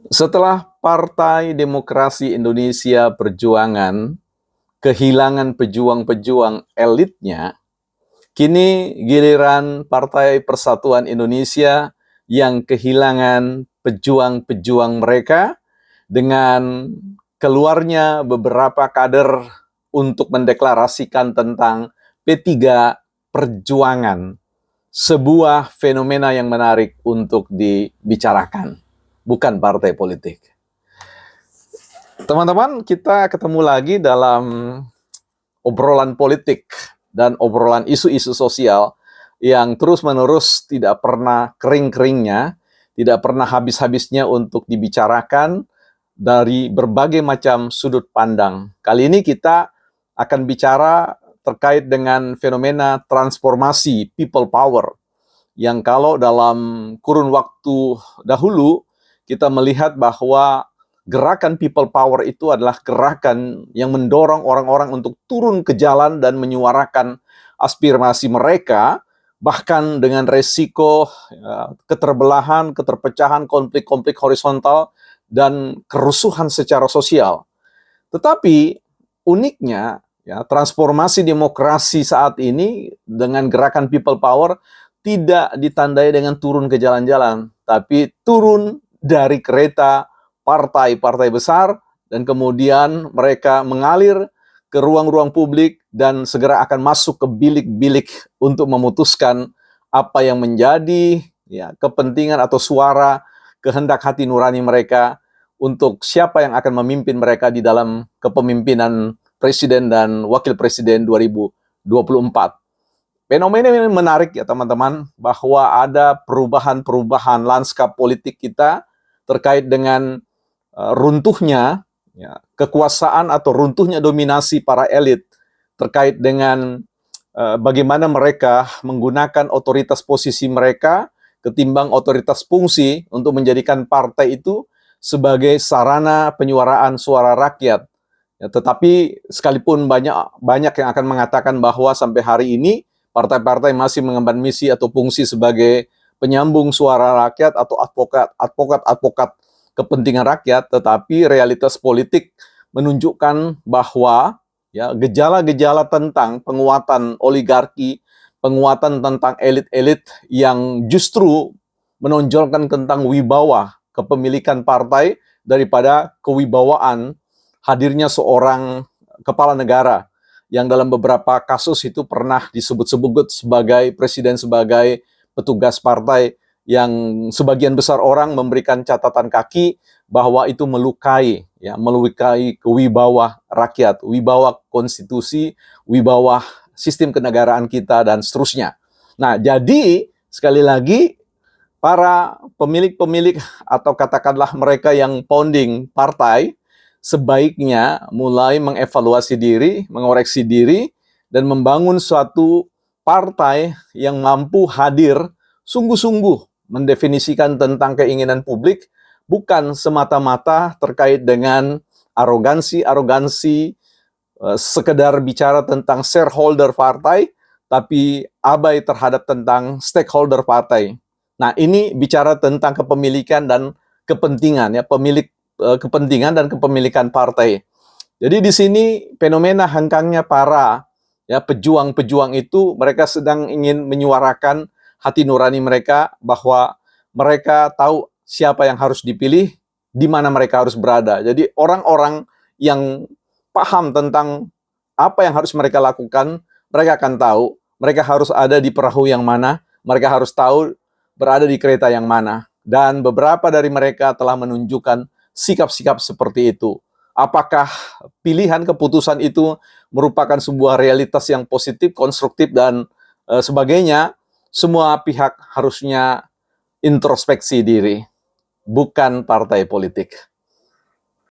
Setelah Partai Demokrasi Indonesia Perjuangan kehilangan pejuang-pejuang elitnya, kini giliran Partai Persatuan Indonesia yang kehilangan pejuang-pejuang mereka dengan keluarnya beberapa kader untuk mendeklarasikan tentang P3 Perjuangan, sebuah fenomena yang menarik untuk dibicarakan, bukan partai politik. Teman-teman, kita ketemu lagi dalam obrolan politik dan obrolan isu-isu sosial yang terus-menerus tidak pernah kering-keringnya, tidak pernah habis-habisnya untuk dibicarakan dari berbagai macam sudut pandang. Kali ini kita akan bicara terkait dengan fenomena transformasi people power, yang kalau dalam kurun waktu dahulu kita melihat bahwa gerakan people power itu adalah gerakan yang mendorong orang-orang untuk turun ke jalan dan menyuarakan aspirasi mereka, bahkan dengan resiko keterbelahan, keterpecahan, konflik-konflik horizontal, dan kerusuhan secara sosial. Tetapi uniknya, ya, transformasi demokrasi saat ini dengan gerakan people power tidak ditandai dengan turun ke jalan-jalan, tapi turun dari kereta partai-partai besar, dan kemudian mereka mengalir ke ruang-ruang publik dan segera akan masuk ke bilik-bilik untuk memutuskan apa yang menjadi kepentingan atau suara kehendak hati nurani mereka untuk siapa yang akan memimpin mereka di dalam kepemimpinan Presiden dan Wakil Presiden 2024. Fenomena ini menarik ya teman-teman, bahwa ada perubahan-perubahan lanskap politik kita terkait dengan runtuhnya kekuasaan atau runtuhnya dominasi para elit, terkait dengan bagaimana mereka menggunakan otoritas posisi mereka ketimbang otoritas fungsi untuk menjadikan partai itu sebagai sarana penyuaraan suara rakyat. Ya, tetapi sekalipun banyak yang akan mengatakan bahwa sampai hari ini partai-partai masih mengemban misi atau fungsi sebagai penyambung suara rakyat atau advokat kepentingan rakyat, tetapi realitas politik menunjukkan bahwa gejala-gejala tentang penguatan oligarki, penguatan tentang elit-elit yang justru menonjolkan tentang wibawa kepemilikan partai daripada kewibawaan hadirnya seorang kepala negara yang dalam beberapa kasus itu pernah disebut-sebut sebagai presiden, sebagai petugas partai, yang sebagian besar orang memberikan catatan kaki bahwa itu melukai kewibawa rakyat, wibawa konstitusi, wibawa sistem kenegaraan kita, dan seterusnya. Nah, jadi sekali lagi para pemilik-pemilik atau katakanlah mereka yang founding partai sebaiknya mulai mengevaluasi diri, mengoreksi diri, dan membangun suatu partai yang mampu hadir sungguh-sungguh mendefinisikan tentang keinginan publik, bukan semata-mata terkait dengan arogansi sekedar bicara tentang shareholder partai, tapi abai terhadap tentang stakeholder partai. Nah, ini bicara tentang kepemilikan dan kepentingan, pemilik kepentingan dan kepemilikan partai. Jadi di sini fenomena hengkangnya para pejuang-pejuang itu, mereka sedang ingin menyuarakan hati nurani mereka bahwa mereka tahu siapa yang harus dipilih, di mana mereka harus berada. Jadi orang-orang yang paham tentang apa yang harus mereka lakukan, mereka akan tahu mereka harus ada di perahu yang mana, mereka harus tahu berada di kereta yang mana. Dan beberapa dari mereka telah menunjukkan sikap-sikap seperti itu. Apakah pilihan keputusan itu merupakan sebuah realitas yang positif, konstruktif, dan sebagainya? Semua pihak harusnya introspeksi diri, bukan partai politik.